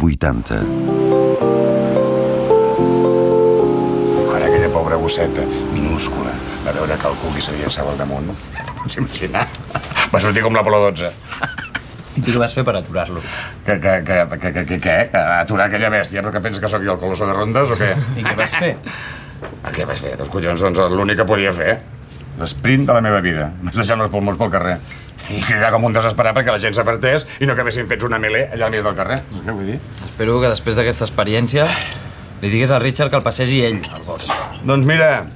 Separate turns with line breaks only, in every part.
80.
Quan aquella pobra bosseta, minúscula, va veure que el Cuqui s'havia seu al damunt, pots imaginar? Va sortir com l'Apolo 12.
I tu què vas fer per aturar-lo?
Què? Aturar aquella bèstia? Però que penses que sóc jo el Colosso de Rondes o què?
I què vas fer?
Què vaig fer? Dels collons, doncs l'únic que podia fer. L'esprint de la meva vida. M'has deixat els pulmons pel carrer. I cridar com un desesperat perquè la gent s'apartés i no acabessin fets una melé allà al mig del carrer. Què vull dir?
Espero que després d'aquesta experiència li diguis a Richard que el passegi ell, el gos.
Doncs mira...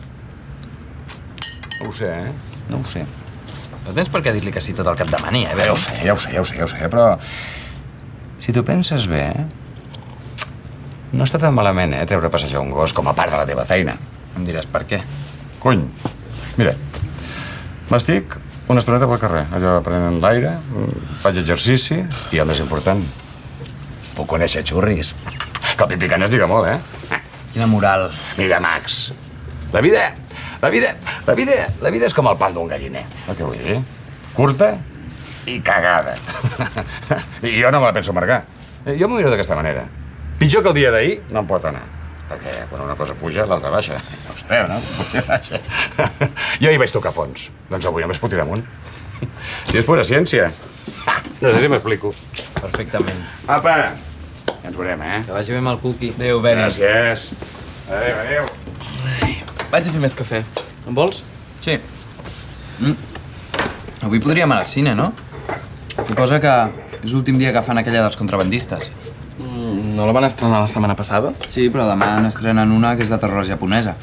No ho sé, No ho sé.
No tens per què dir-li que sí tot el que et demani,
Ja ho sé, però... Si t'ho penses bé, no està tan malament, treure a passejar un gos com a part de la teva feina.
Em diràs per què.
Cony, mira, m'estic una estoneta pel carrer, allò prenent l'aire, faig exercici i, el més important, puc conèixer xurris. Que el pipicant es diga molt,
Quina moral.
Mira, Max, la vida és com el pal d'un galliner. Què vull dir? Curta i cagada. I jo no me la penso marcar. Jo m'ho miro d'aquesta manera. Pitjor que el dia d'ahir no em pot anar. Perquè quan una cosa puja, l'altra baixa. Ja ho sabeu, no? Jo hi vaig tocar fons. Doncs avui només puc tirar amunt. Si és pura ciència. No sé si m'explico.
Perfectament.
Apa! Ja ens veurem,
Que vagi bé amb el Cuqui. Adéu, Benny.
Gràcies. Adéu.
Vaig a fer més cafè. En vols?
Sí. Avui podríem anar al cine, no? Suposa que és l'últim dia que fan aquella dels contrabandistes.
No la van estrenar la setmana passada?
Sí, però demà n'estrenen una que és de terror japonesa.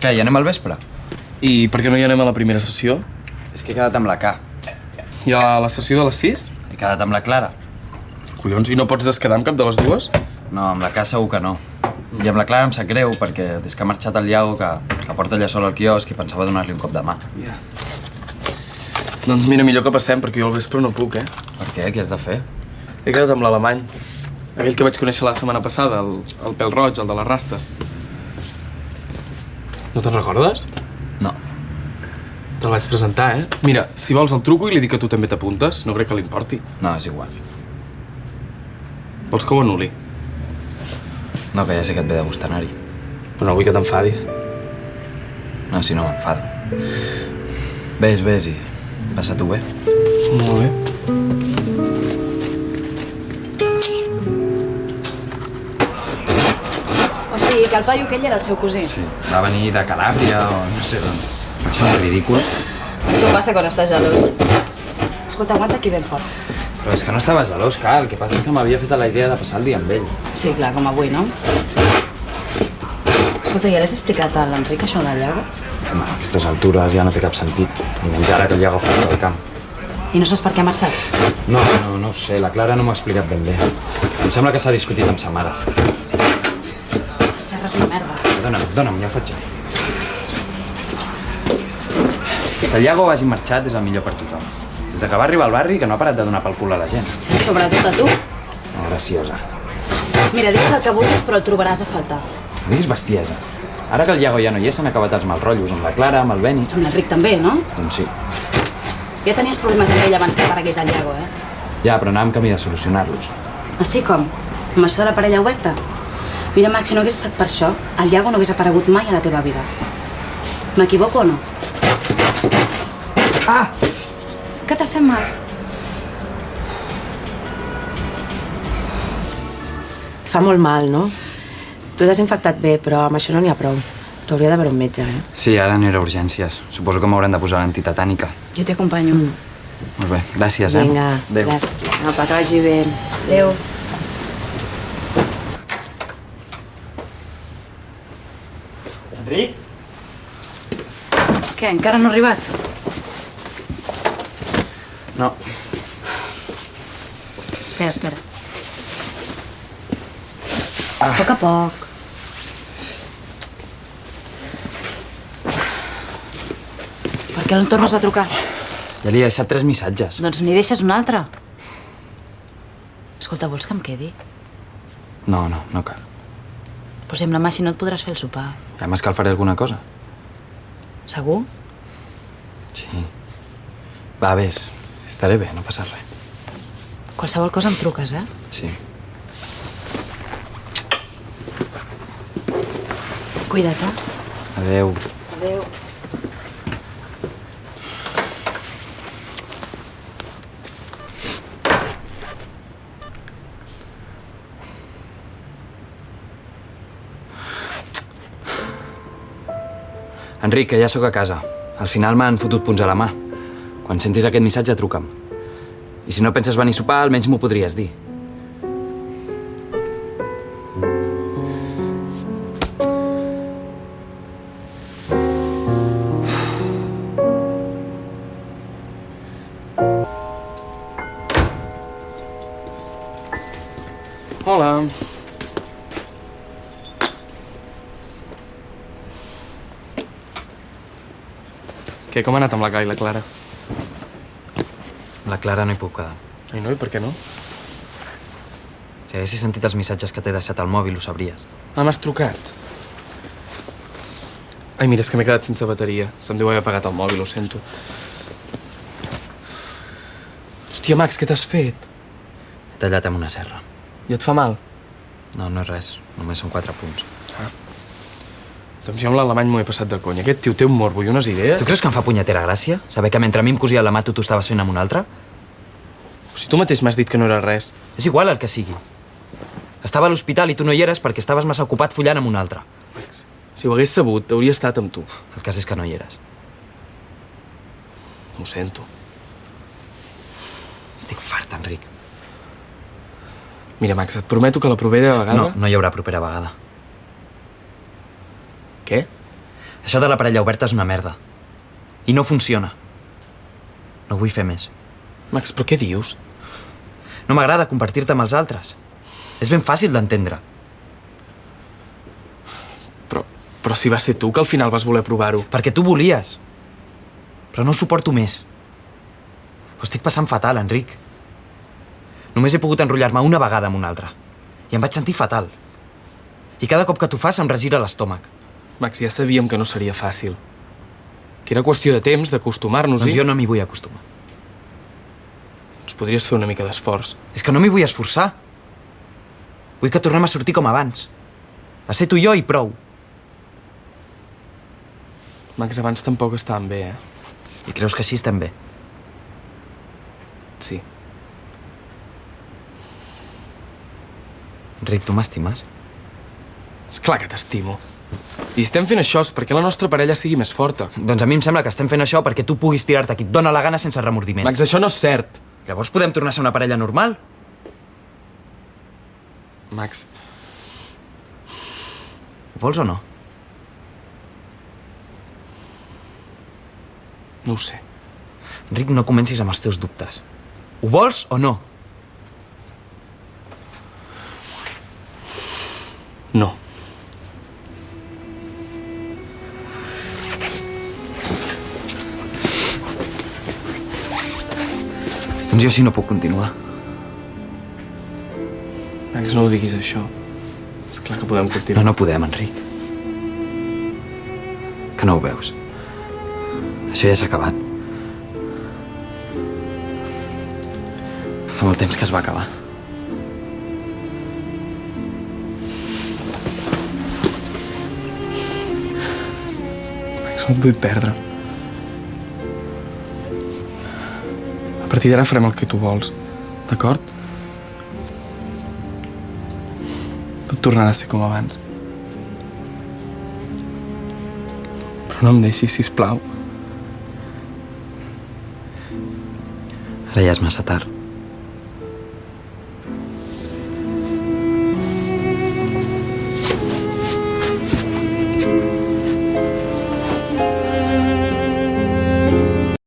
Què, hi anem al vespre?
I per què no hi anem a la primera sessió?
És que he quedat amb la K.
I a la sessió de les 6?
He quedat amb la Clara.
Collons, i no pots desquedar amb cap de les dues?
No, amb la K segur que no. I amb la Clara em sap greu, perquè des que ha marxat el Iago, que porta allà sol al quiosc i pensava donar-li un cop de mà.
Doncs mira, millor que passem, perquè jo al vespre no puc,
Per què? Què has de fer?
He quedat amb l'alemany. Aquell que vaig conèixer la setmana passada, el pèl roig, el de les rastes. No te'n recordes?
No.
Te'l vaig presentar, Mira, si vols el truco i li dic que tu també t'apuntes. No crec que li importi.
No, és igual.
Vols que ho anul·li?
No, que ja sé que et ve de gust anar-hi.
Però no vull que t'enfadis.
No, si no m'enfado. Ves i passa-t'ho bé.
Molt bé.
O sigui, que el paio aquell era el seu cosí.
Sí, va venir de Calàbria o no sé d'on. Vaig fer un ridícul.
Això passa quan estàs gelós. Escolta, aguanta aquí ben fort.
Però és que no estava gelós, Cal. El que passa és que m'havia fet la idea de passar el dia amb ell.
Sí, clar, com avui, no? Escolta, ja l'has explicat a l'Enric això del Iago?
Home, a aquestes altures ja no té cap sentit. I menys ara que el Iago fora del camp.
I no saps per què ha marxat?
No ho sé. La Clara no m'ho ha explicat ben bé. Em sembla que s'ha discutit amb sa mare.
Serra és una merda.
Dóna'm, ja ho faig jo. Que el Iago hagi marxat és el millor per tothom. Des que va arribar al barri que no ha parat de donar pel cul a la gent.
Sí, sobretot a tu.
No, graciosa.
Mira, digues el que vulguis, però el trobaràs a faltar.
No diguis bestieses. Ara que el Iago ja no hi és, s'han acabat els mal rotllos amb la Clara, amb el Benny.
Amb l'Enric també, no?
Doncs sí.
Ja tenies problemes amb ell abans que aparegués el Iago,
Ja, però anàvem camí de solucionar-los.
Així com? Amb això de la parella oberta? Mira, Max, si no hagués estat per això, el Iago no hagués aparegut mai a la teva vida. M'equivoco o no?
Ah!
Què t'has fet mal?
Et fa molt mal, no? T'ho he desinfectat bé, però amb això no n'hi ha prou. T'hauria de veure un metge,
Sí, ara aniré a urgències. Suposo que m'hauran de posar l'antitetànica.
Jo t'hi acompanyo.
Molt bé, gràcies,
Vinga,
Adéu.
gràcies.
Apa, que vagi bé. Adéu.
Enric?
Què, encara no ha arribat?
No.
Espera. A poc a poc. Per què no em tornes a trucar?
Ja li he deixat 3 missatges.
Doncs n'hi deixes un altre. Escolta, vols que em quedi?
No cal.
Posem la mà, si no et podràs fer el sopar.
Ja m'escalfaré alguna cosa.
Segur?
Sí. Va, ves. Estaré bé, no passa res.
Qualsevol cosa em truques,
Sí.
Cuida't, eh?
Adéu.
Adéu.
Enric, que ja sóc a casa. Al final m'han fotut punts a la mà. Quan sentis aquest missatge, truca'm. I si no penses venir a sopar, almenys m'ho podries dir.
Hola. Què, com ha anat amb la Gai i la Clara?
Amb la Clara no hi puc quedar.
Ai, no? I per què no?
Si haguessis sentit els missatges que t'he deixat al mòbil, ho sabries.
Ah, m'has trucat? Ai, mira, és que m'he quedat sense bateria. Se'm deu haver apagat el mòbil, ho sento. Hòstia, Max, què t'has fet?
He tallat amb una serra.
I et fa mal?
No, no és res. Només són 4 punts.
Doncs jo amb l'alemany m'ho he passat de conya. Aquest tio té un morbo i unes idees.
Tu creus que em fa punyetera gràcia? Saber que mentre a mi em cosia la mà tu estaves fent amb un altre?
Si tu mateix m'has dit que no era res.
És igual el que sigui. Estava a l'hospital i tu no hi eres perquè estaves massa ocupat follant amb un altre.
Max, si ho hagués sabut, hauria estat amb tu.
El cas és que no hi eres.
Ho sento.
Estic fart, Enric.
Mira, Max, et prometo que la propera vegada...
No, no hi haurà propera vegada.
Què?
Això de la parella oberta és una merda. I no funciona. No vull fer més.
Max, però què dius?
No m'agrada compartir-te amb els altres. És ben fàcil d'entendre.
Però si va ser tu que al final vas voler provar-ho.
Perquè tu volies. Però no ho suporto més. Ho estic passant fatal, Enric. Només he pogut enrotllar-me una vegada amb un altre. I em vaig sentir fatal. I cada cop que t'ho fas em regira l'estómac.
Max, ja sabíem que no seria fàcil. Que era qüestió de temps, d'acostumar-nos-hi.
Doncs jo no m'hi vull acostumar.
Doncs podries fer una mica d'esforç.
És que no m'hi vull esforçar. Vull que tornem a sortir com abans. A ser tu i jo i prou.
Max, abans tampoc estàvem bé,
I creus que així estem bé?
Sí.
Enric, tu m'estimes?
És clar que t'estimo. I si estem fent això és perquè la nostra parella sigui més forta.
Doncs a mi em sembla que estem fent això perquè tu puguis tirar-te qui et dóna la gana sense remordiments.
Max, això no és cert.
Llavors podem tornar a ser una parella normal?
Max,
Ho vols o no?
no ho sé.
Enric, no comencis amb els teus dubtes. Ho vols o no?
No.
Doncs jo sí no puc continuar.
Max, no ho diguis, això. És clar que podem continuar.
No podem, Enric. Que no ho veus? Això ja s'ha acabat. Fa molt temps que es va acabar.
Max, no et vull perdre. A partir d'ara farem el que tu vols, d'acord? Tot tornarà a ser com abans. Però no em deixis, sisplau.
Ara ja és massa tard.